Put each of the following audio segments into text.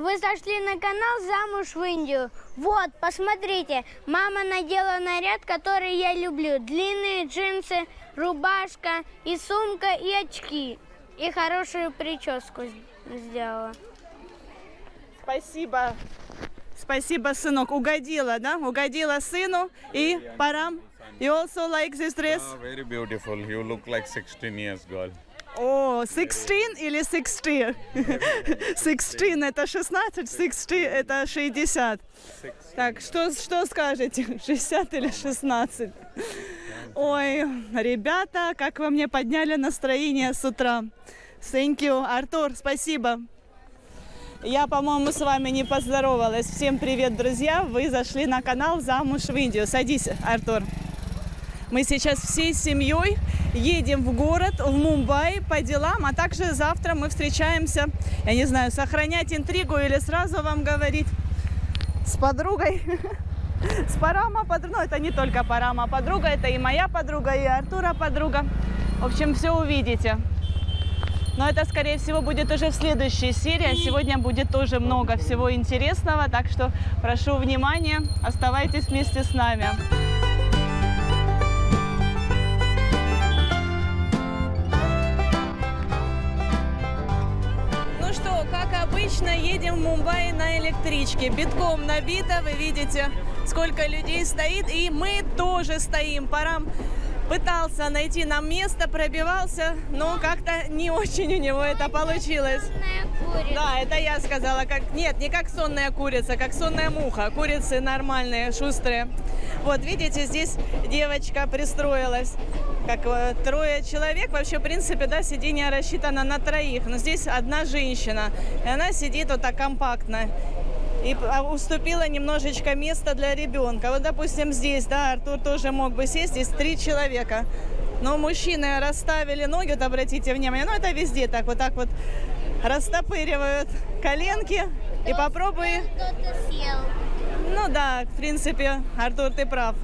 вы зашли на канал «Замуж в Индию». Вот, посмотрите, мама надела наряд, который я люблю. Длинные джинсы, рубашка и сумка, и очки. И хорошую прическу сделала. Спасибо. Спасибо, сынок. Угодила, да? Угодила сыну и парам. You also like this dress? Oh, very beautiful. You look like 16 years girl. О, 16 или 60? 16 это 16, 60 это 60. Так, что скажете? 60 или 16? Ой, ребята, как вы мне подняли настроение с утра. Thank you, Артур, спасибо. Я, по-моему, с вами не поздоровалась. Всем привет, друзья. Вы зашли на канал «Замуж в Индию». Садись, Артур. Мы сейчас всей семьей едем в город, в Мумбаи по делам, а также завтра мы встречаемся, я не знаю, сохранять интригу или сразу вам говорить с подругой. С Парама подруга. Ну, это не только Парама подруга, это и моя подруга, и Артура подруга. В общем, все увидите. Но это, скорее всего, будет уже в следующей серии. Сегодня будет тоже много всего интересного, так что прошу внимания, оставайтесь вместе с нами. Ну что, как обычно, едем в Мумбаи на электричке. Битком набито, вы видите, сколько людей стоит, и мы тоже стоим. Парам пытался найти нам место, пробивался, но как-то не очень у него это получилось. Да, это я сказала. Нет, не как сонная курица, как сонная муха. Курицы нормальные, шустрые. Вот, видите, здесь девочка пристроилась. Как трое человек. Вообще, в принципе, да, сиденье рассчитано на троих. Но здесь одна женщина. И она сидит вот так компактно. И уступила немножечко места для ребенка. Вот, допустим, здесь, да, Артур тоже мог бы сесть. Здесь 3 человека. Но мужчины расставили ноги, вот обратите внимание. Ну, это везде так вот растопыривают коленки. И попробуй. Ну да, в принципе, Артур, ты прав.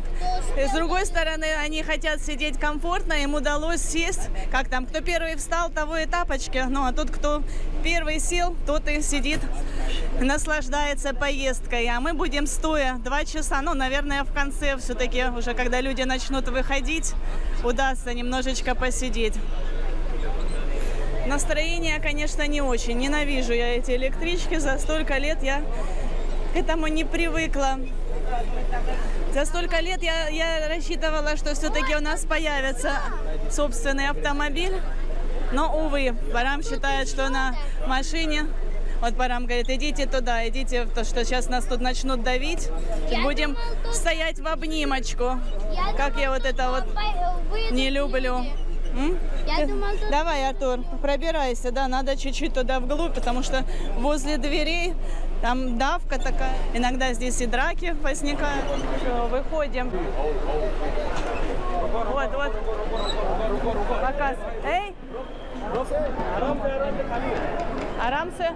И с другой стороны, они хотят сидеть комфортно, им удалось сесть. Как там, кто первый встал, того и тапочки. Ну, а тот, кто первый сел, тот и сидит, наслаждается поездкой. А мы будем стоя 2 часа. Ну, наверное, в конце все-таки, уже когда люди начнут выходить, удастся немножечко посидеть. Настроение, конечно, не очень. Ненавижу я эти электрички. За столько лет я к этому не привыкла. За столько лет я рассчитывала, что все-таки у нас появится собственный автомобиль. Но, увы, Парам считает, что на машине... Вот Парам говорит, идите туда, идите, то что сейчас нас тут начнут давить. Будем стоять в обнимочку. Как я вот это вот не люблю. Давай, Артур, пробирайся, да, надо чуть-чуть туда вглубь, потому что возле дверей там давка такая. Иногда здесь и драки возникают. Все, выходим. Вот. Показ. Эй! Арамсе.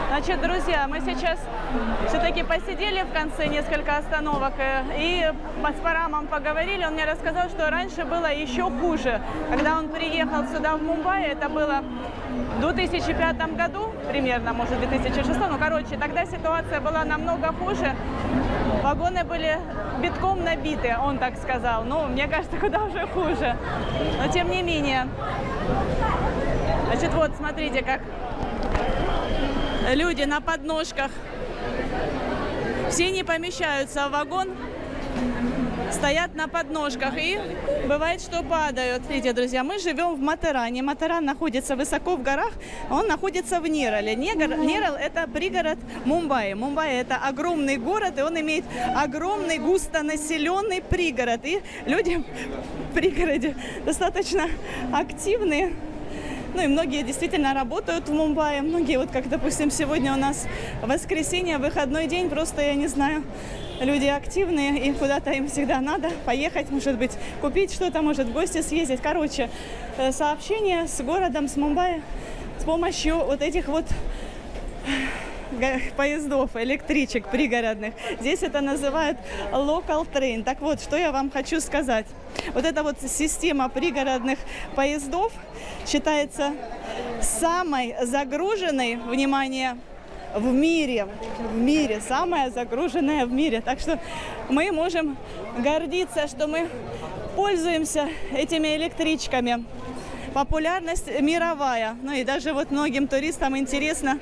Значит, друзья, мы сейчас все-таки посидели в конце несколько остановок и с Парамом поговорили. Он мне рассказал, что раньше было еще хуже. Когда он приехал сюда, в Мумбаи, это было в 2005 году, примерно, может, 2006, ну, короче, тогда ситуация была намного хуже. Вагоны были битком набиты, он так сказал. Ну, мне кажется, куда уже хуже. Но, тем не менее. Значит, вот, смотрите, как люди на подножках. Все не помещаются в вагон, стоят на подножках и бывает, что падают. Видите, друзья, мы живем в Матеране. Матеран находится высоко в горах, он находится в Нерале. Нерал – это пригород Мумбаи. Мумбаи – это огромный город, и он имеет огромный густонаселенный пригород. И люди в пригороде достаточно активные. Ну и многие действительно работают в Мумбаи. Многие, вот как, допустим, сегодня у нас воскресенье, выходной день, просто, я не знаю, люди активные, и куда-то им всегда надо поехать, может быть, купить что-то, может, в гости съездить. Короче, сообщение с городом, с Мумбаи с помощью вот этих вот поездов, электричек пригородных. Здесь это называют local train. Так вот, что я вам хочу сказать. Вот эта вот система пригородных поездов считается самой загруженной, внимание, в мире, самая загруженная в мире. Так что мы можем гордиться, что мы пользуемся этими электричками. Популярность мировая. Ну и даже вот многим туристам интересно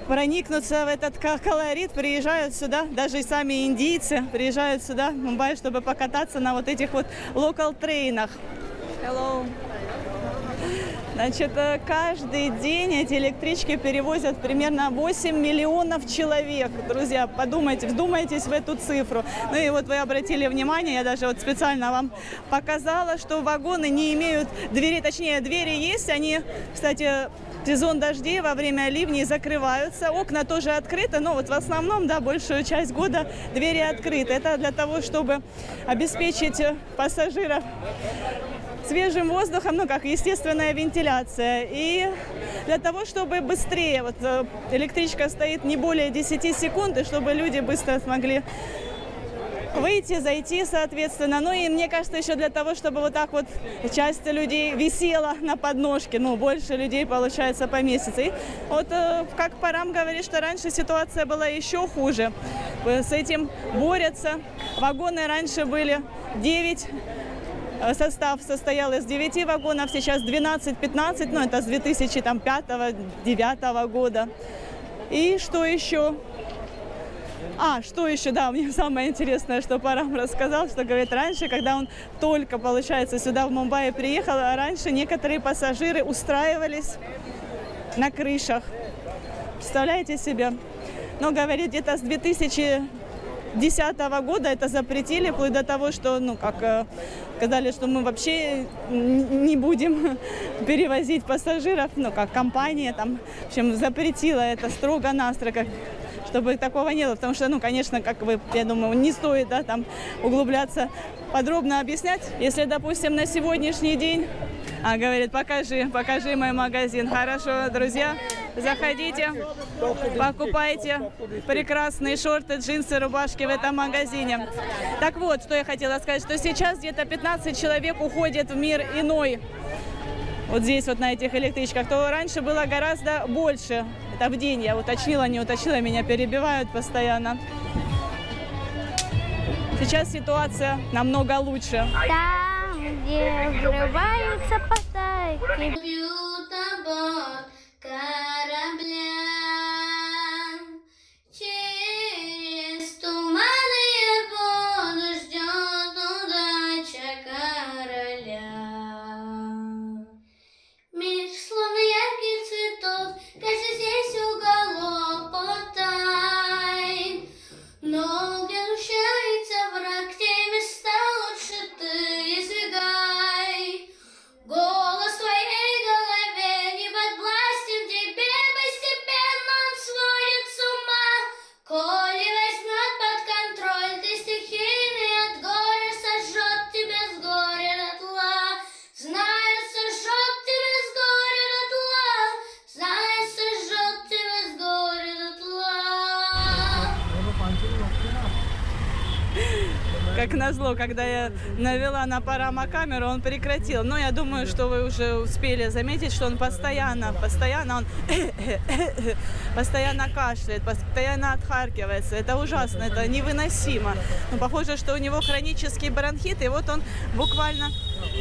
проникнуться в этот колорит, приезжают сюда, даже и сами индийцы приезжают сюда, в Мумбаи, чтобы покататься на вот этих вот локал-трейнах. Hello. Значит, каждый день эти электрички перевозят примерно 8 миллионов человек. Друзья, подумайте, вдумайтесь в эту цифру. Ну и вот вы обратили внимание, я даже вот специально вам показала, что вагоны не имеют дверей, точнее, двери есть, они, кстати, в сезон дождей во время ливней закрываются, окна тоже открыты, но вот в основном, да, большую часть года двери открыты. Это для того, чтобы обеспечить пассажиров свежим воздухом, ну, как естественная вентиляция. И для того, чтобы быстрее, вот электричка стоит не более 10 секунд, и чтобы люди быстро смогли выйти, зайти, соответственно. Ну и мне кажется, еще для того, чтобы вот так вот часть людей висела на подножке, ну, больше людей, получается, поместится. И вот как Парам говорит, что раньше ситуация была еще хуже. С этим борются. Вагоны раньше были 9. Состав состоял из 9 вагонов, сейчас 12-15, ну это с 2005-2009 года. И что еще? Что еще, да, мне самое интересное, что Парам рассказал, что, говорит, раньше, когда он только, получается, сюда в Мумбаи приехал, раньше некоторые пассажиры устраивались на крышах. Представляете себе? Но, говорит, где-то с 2010 года это запретили, вплоть до того, что, ну, как сказали, что мы вообще не будем перевозить пассажиров, ну, как компания, там, в общем, запретила это строго-настрого, чтобы такого не было, потому что, ну, конечно, как вы, я думаю, не стоит, да, там, углубляться, подробно объяснять. Если, допустим, на сегодняшний день, говорит, покажи мой магазин. Хорошо, друзья, заходите, покупайте прекрасные шорты, джинсы, рубашки в этом магазине. Так вот, что я хотела сказать, что сейчас где-то 15 человек уходят в мир иной. Вот здесь вот на этих электричках, то раньше было гораздо больше. Это в день, я уточнила, не уточнила, меня перебивают постоянно. Сейчас ситуация намного лучше. Там, где взрываются потайки, бьют на борт корабля. Через туманные воды ждет удача короля. Мир словно ярких цветов, каждый здесь уголок потайн. Но где рушается враг, те места лучше ты избегай. Голос в твоей голове не подвластен тебе, постепенно он сводит с ума. Коли возьмет под контроль, ты стихийный от горя сожжет тебя с горя дотла. Знаю, сожжет тебя с горя дотла. Знаю, сожжет тебя с горя дотла. Как назло, когда я навела на Парама камеру, он прекратил. Но я думаю, что вы уже успели заметить, что он постоянно кашляет, постоянно отхаркивается. Это ужасно, это невыносимо. Но похоже, что у него хронический бронхит, и вот он буквально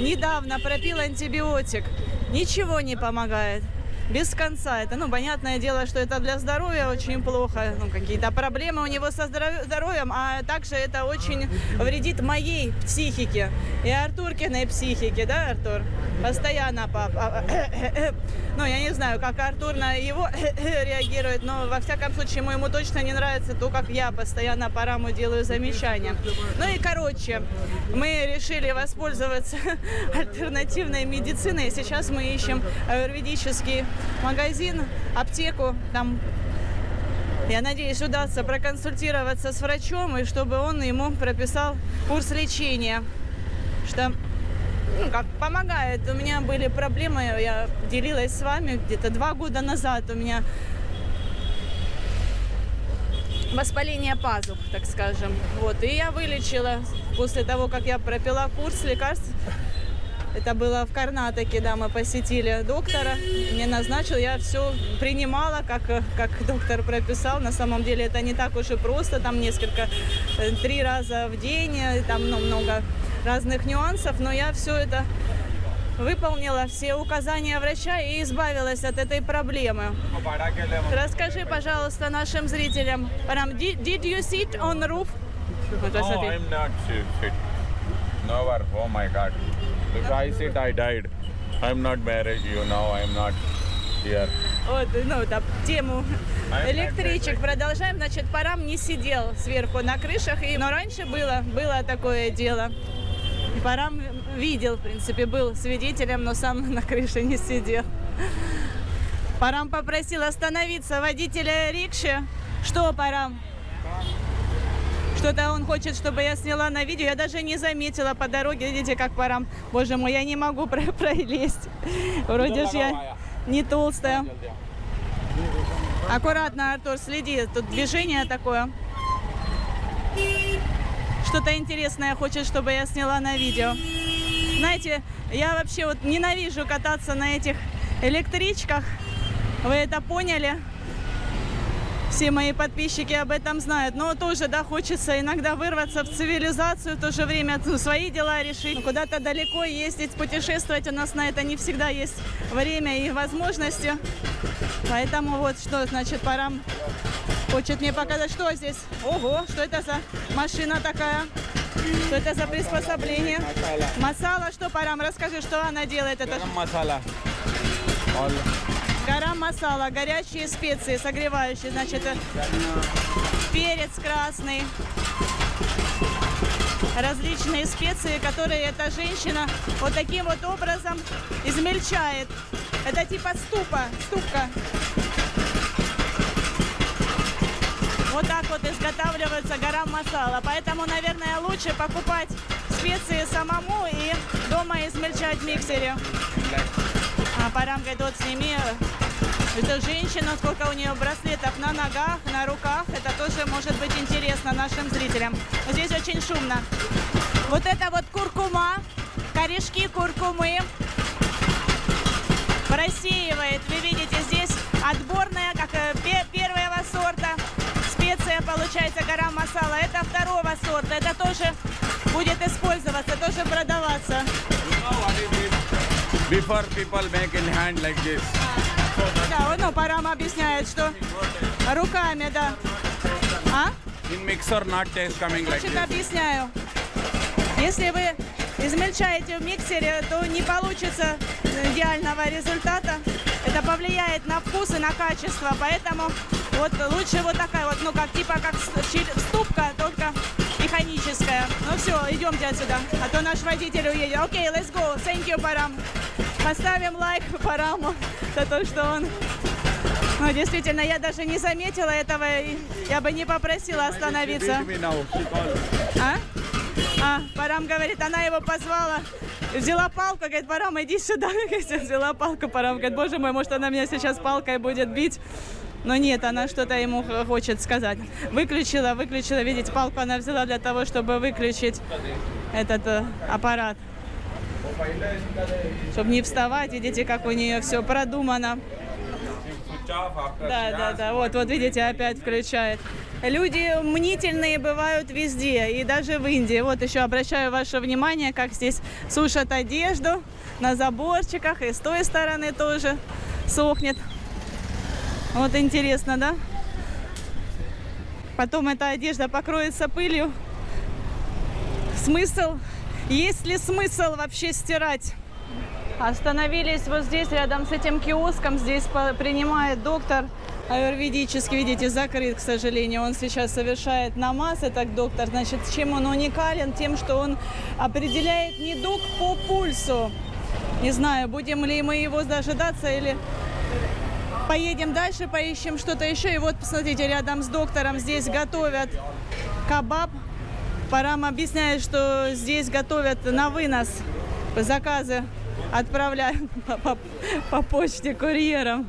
недавно пропил антибиотик. Ничего не помогает. Без конца. Это, ну, понятное дело, что это для здоровья очень плохо. Ну, какие-то проблемы у него со здоровьем, а также это очень вредит моей психике и Артуркиной психике, да, Артур? Постоянно, папа. Ну, я не знаю, как Артур на его реагирует, но, во всяком случае, ему точно не нравится то, как я постоянно Параму делаю замечания. Ну и, короче, мы решили воспользоваться альтернативной медициной. Сейчас мы ищем аюрведический магазин, аптеку. Там, я надеюсь, удастся проконсультироваться с врачом, и чтобы он ему прописал курс лечения. Что, ну, как помогает. У меня были проблемы, я делилась с вами где-то 2 года назад. У меня воспаление пазух, так скажем. Вот. И я вылечила после того, как я пропила курс лекарств. Это было в Карнатаке, да, мы посетили доктора. Мне назначил, я все принимала, как доктор прописал. На самом деле это не так уж и просто, там 3 раза в день, там много разных нюансов, но я все это выполнила, все указания врача и избавилась от этой проблемы. Расскажи, пожалуйста, нашим зрителям, Парам, did you sit on the roof? Вот, No, посмотри. I'm not sit. Never. Oh my God. If I sit, I died. I'm not married. You know, I'm not here. Вот, ну, там, тему I'm электричек not продолжаем. Значит, Парам не сидел сверху на крышах, но раньше было такое дело. И Парам видел, в принципе, был свидетелем, но сам на крыше не сидел. Парам попросил остановиться водителя рикши. Что, Парам? Что-то он хочет, чтобы я сняла на видео. Я даже не заметила по дороге. Видите, как Парам. Боже мой, я не могу пролезть. Вроде же я не толстая. Аккуратно, Артур, следи. Тут движение такое. Что-то интересное хочет, чтобы я сняла на видео. Знаете, я вообще вот ненавижу кататься на этих электричках. Вы это поняли? Все мои подписчики об этом знают. Но тоже, да, хочется иногда вырваться в цивилизацию, в то же время свои дела решить. Куда-то далеко ездить, путешествовать. У нас на это не всегда есть время и возможности. Поэтому вот что, значит, Парам хочет мне показать, что здесь. Ого, что это за машина такая? Что это за приспособление? Масала, что, Парам, расскажи, что она делает? Это Masala. All гарам масала, горячие специи, согревающие. Значит, перец красный, различные специи, которые эта женщина вот таким вот образом измельчает. Это типа ступка. Вот так вот изготавливается гарам масала. Поэтому, наверное, лучше покупать специи самому и дома измельчать в миксере. А Парам говорит, вот сними эту женщину, сколько у нее браслетов на ногах, на руках. Это тоже может быть интересно нашим зрителям. Но здесь очень шумно. Вот это вот куркума, корешки куркумы просеивает. Вы видите, здесь отборная, как первого сорта. Специя получается гарам масала. Это второго сорта. Это тоже будет использоваться, тоже продаваться. Before people make in hand like this. Да, ну, Парам объясняет, что руками, да. А? In mixer, not taste coming like Значит, this. объясняю. Если вы измельчаете в миксере, то не получится идеального результата. Это повлияет на вкус и на качество. Поэтому вот лучше вот такая вот, ну, как типа как ступка, только механическая. Ну все, идемте отсюда, а то наш водитель уедет. Окей, let's go. Thank you, Парам. Поставим лайк Параму за то, что он... Ну, действительно, я даже не заметила этого, и я бы не попросила остановиться. Beat me now. She called. Парам говорит, она его позвала, взяла палку, говорит, Парам, иди сюда. Взяла палку, Парам говорит, боже мой, может, она меня сейчас палкой будет бить. Но нет, она что-то ему хочет сказать. Выключила, видите, палку она взяла для того, чтобы выключить этот аппарат. Чтобы не вставать, видите, как у нее все продумано. Да, вот видите, опять включает. Люди мнительные бывают везде, и даже в Индии. Вот еще обращаю ваше внимание, как здесь сушат одежду на заборчиках, и с той стороны тоже сохнет. Вот интересно, да? Потом эта одежда покроется пылью. Смысл? Есть ли смысл вообще стирать? Остановились вот здесь, рядом с этим киоском. Здесь принимает доктор аюрведический. Видите, закрыт, к сожалению. Он сейчас совершает намаз, этот доктор. Значит, чем он уникален? Тем, что он определяет недуг по пульсу. Не знаю, будем ли мы его дожидаться или... Поедем дальше, поищем что-то еще. И вот, посмотрите, рядом с доктором здесь готовят кебаб. Парам объясняет, что здесь готовят на вынос. Заказы отправляют по почте курьером.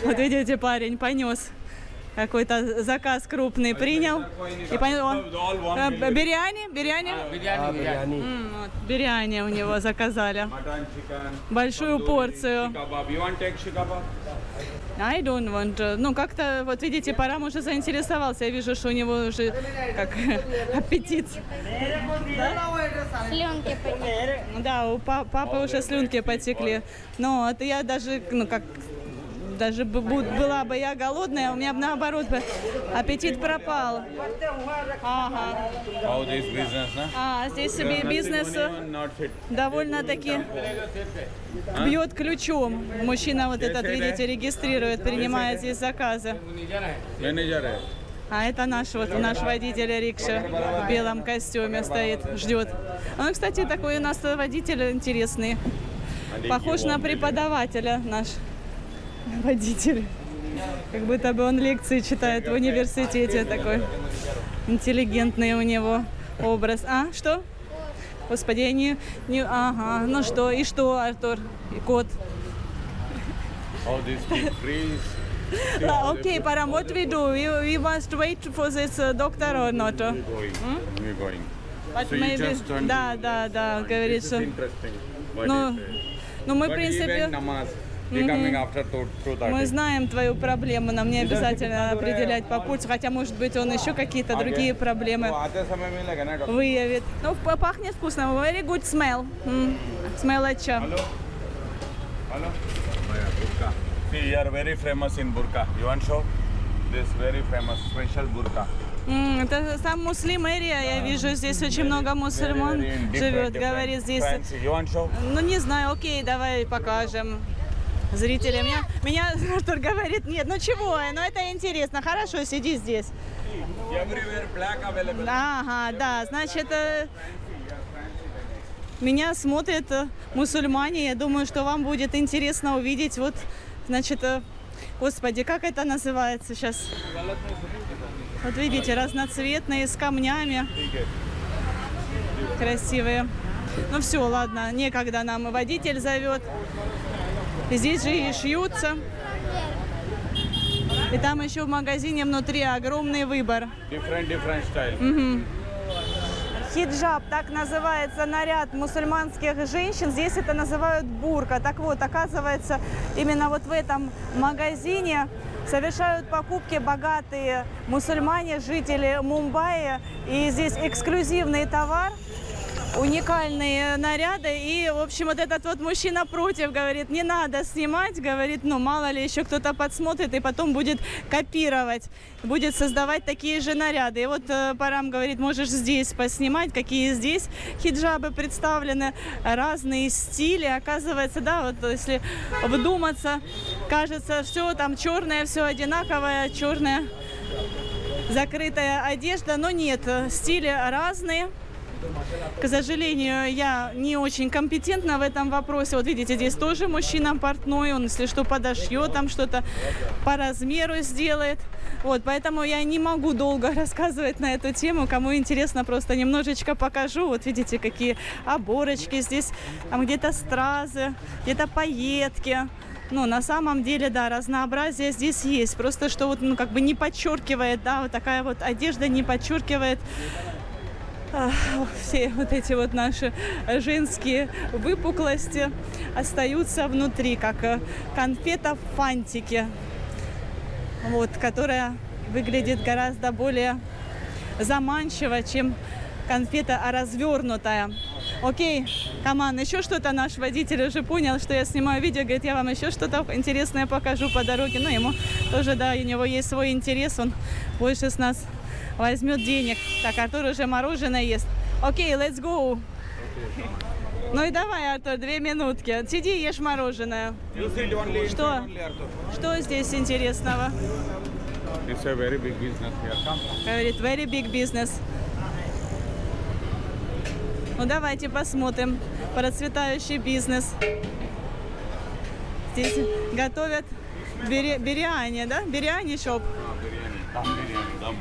Вот видите, парень понес какой-то заказ крупный принял. И понял, биряни? Вот, биряни у него заказали. Mutton, chicken. Большую порцию. Kebab. You want take kebab? I don't want to. Ну, как-то, вот видите, Парам уже заинтересовался. Я вижу, что у него уже как аппетит. Слюнки потекли. Да, у папы уже слюнки потекли. Но это я даже, ну, как... Даже была бы я голодная, у меня бы наоборот бы аппетит пропал. Ага. How this business, na? А здесь себе бизнес Not fit. довольно-таки бьет ключом. Мужчина вот этот, видите, регистрирует, принимает здесь заказы. Manager hai. А это наш водитель рикши в белом костюме стоит, ждет. Он, кстати, такой у нас водитель интересный. Похож на преподавателя наш водитель. Как будто бы он лекции читает в университете, такой интеллигентный у него образ. А, что? Господи, я не... Ага, ну что, и что, Артур? И кот. How this big freeze. Окей, Парам, what we do? We must wait for this doctor or not? We're going. But So you maybe... just turned- Да, говорит, This is что... interesting. What Ну, he said. ну, мы, в But принципе... even namaz, they coming after 2:30. Мы знаем твою проблему, нам не обязательно определять по пульсу, хотя, может быть, он еще какие-то другие проблемы आते समय मिलेगा ना डॉक्टर. выявит. Ну, пахнет вкусно. Very good smell. Smell अच्छा. Hello. Burka. See, you are very famous in burka. You want show? This very famous special burka. Это сам муслим эрия, я вижу, здесь очень много мусульман Very живет, different, говорит здесь. fancy. You want show? Ну, не знаю, окей, давай покажем. Зрители, меня Артур говорит, нет, ну чего, ну это интересно, хорошо, сиди здесь. Everywhere black available. Ага, да, значит, меня смотрят мусульмане, я думаю, что вам будет интересно увидеть, вот, значит, господи, как это называется сейчас? Вот видите, разноцветные, с камнями, красивые. Ну все, ладно, некогда нам, водитель зовет. Здесь же и шьются. И там еще в магазине внутри огромный выбор. Different style. Хиджаб, так называется наряд мусульманских женщин. Здесь это называют бурка. Так вот, оказывается, именно вот в этом магазине совершают покупки богатые мусульмане, жители Мумбаи. И здесь эксклюзивный товар, уникальные наряды. И, в общем, вот этот вот мужчина против, говорит, не надо снимать, говорит, ну, мало ли еще кто-то подсмотрит и потом будет копировать, будет создавать такие же наряды. И вот Парам говорит, можешь здесь поснимать, какие здесь хиджабы представлены, разные стили. Оказывается, да, вот если вдуматься, кажется, все там черное, все одинаковое, черная закрытая одежда, но нет, стили разные. К сожалению, я не очень компетентна в этом вопросе. Вот видите, здесь тоже мужчина портной, он, если что, подошьет, там что-то по размеру сделает. Вот, поэтому я не могу долго рассказывать на эту тему. Кому интересно, просто немножечко покажу. Вот видите, какие оборочки здесь, там где-то стразы, где-то пайетки. Ну, на самом деле, да, разнообразие здесь есть. Просто что вот, ну, как бы не подчеркивает, да, вот такая вот одежда не подчеркивает все вот эти вот наши женские выпуклости остаются внутри, как конфета в фантике, вот, которая выглядит гораздо более заманчиво, чем конфета развернутая. Окей, команда, еще что-то наш водитель уже понял, что я снимаю видео, говорит, я вам еще что-то интересное покажу по дороге. Ну, ему тоже, да, у него есть свой интерес, он больше с нас возьмет денег. Так, Артур уже мороженое ест. Окей, let's go. Ну и давай, Артур, 2 минутки. Сиди, ешь мороженое. Что? Что здесь интересного? It's a very big business here. Come. Говорит, very big business. Ну давайте посмотрим. Процветающий бизнес. Здесь готовят биряни, да? Биряни шоп.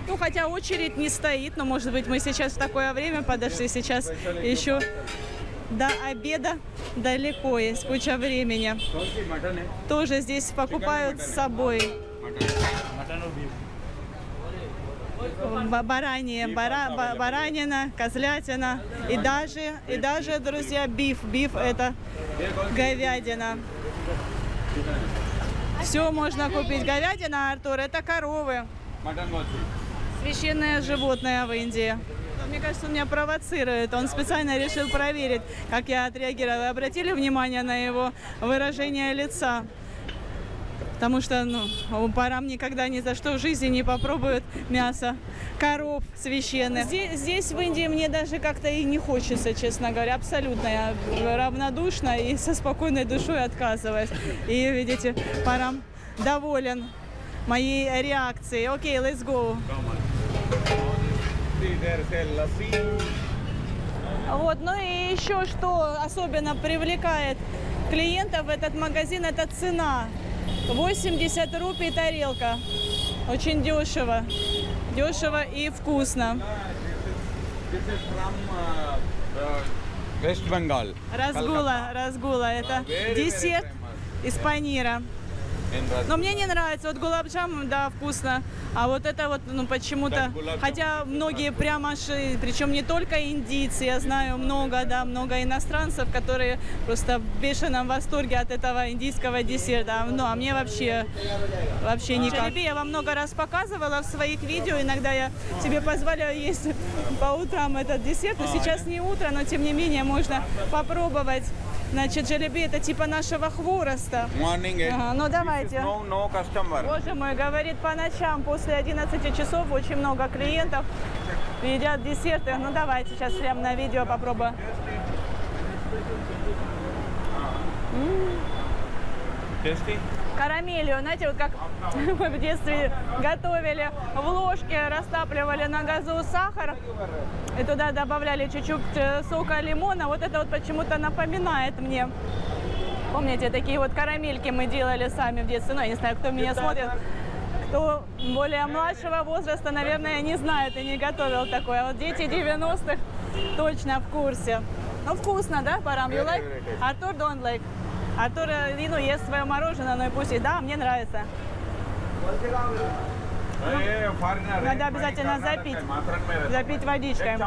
Ну, хотя очередь не стоит, но, может быть, мы сейчас в такое время подошли, сейчас еще до обеда далеко, есть куча времени. Тоже здесь покупают с собой. баранина, козлятина и даже, друзья, биф. Биф это говядина. Все можно купить. Говядина, Артур, это коровы. Mutton was Священное животное в Индии. Мне кажется, он меня провоцирует. Он специально решил проверить, как я отреагировала. Вы обратили внимание на его выражение лица? Потому что, Парам никогда ни за что в жизни не попробует мясо коров священных. Здесь, в Индии, мне даже как-то и не хочется, честно говоря. Абсолютно я равнодушна и со спокойной душой отказываюсь. И, видите, Парам доволен моей реакцией. Окей, let's go. Вот, ну и еще что особенно привлекает клиентов в этот магазин, это цена. 80 рупий тарелка. Очень дешево. Дешево и вкусно. This is from West Bengal. Разгула. Это десерт из панира. Но мне не нравится. Вот гулабджам, да, вкусно. А вот это вот, почему-то... Хотя многие прямо, причем не только индийцы, я знаю много иностранцев, которые просто в бешеном восторге от этого индийского десерта. А мне вообще никак. Джалеби я вам много раз показывала в своих видео. Иногда я себе позволяю есть по утрам этот десерт. Но сейчас не утро, но тем не менее можно попробовать. Значит, джалеби это типа нашего хвороста. Morning 8. Ага, ну давайте. No customer. Боже мой, говорит, по ночам после 11 часов очень много клиентов едят десерты. Ну давайте сейчас прямо на видео попробуем. Tasty? Карамелью, знаете, вот как мы в детстве готовили в ложке, растапливали на газу сахар и туда добавляли чуть-чуть сока лимона. Вот это вот почему-то напоминает мне. Помните, такие вот карамельки мы делали сами в детстве. Я не знаю, кто меня смотрит, кто более младшего возраста, наверное, не знает и не готовил такое. А вот дети 90-х точно в курсе. Ну, вкусно, да, Парам? You like? Артур don't like. Артур, ест свое мороженое, но и пусть. Да, мне нравится. Надо обязательно запить водичкой.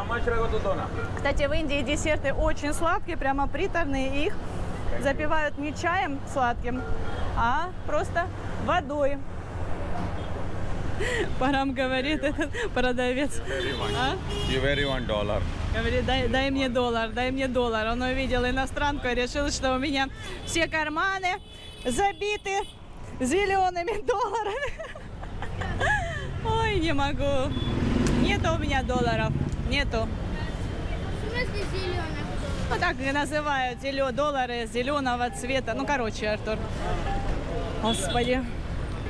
Кстати, в Индии десерты очень сладкие, прямо приторные. Их запивают не чаем сладким, а просто водой. Парам говорит, этот продавец. You very $1. Говорит, дай мне доллар. Он увидел иностранку и решил, что у меня все карманы забиты зелеными долларами. Ой, не могу. Нету у меня долларов. Нету. В смысле зеленых? Ну, так и называют доллары зеленого цвета. Ну, короче, Артур. Господи.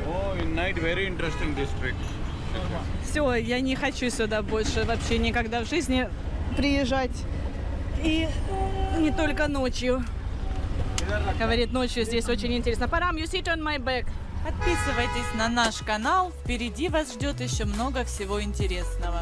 Oh, in night very interesting district. Все, я не хочу сюда больше вообще никогда в жизни приезжать. И не только ночью. Говорит, ночью здесь очень интересно. Парам, you sit on my back. Подписывайтесь на наш канал, впереди вас ждет еще много всего интересного.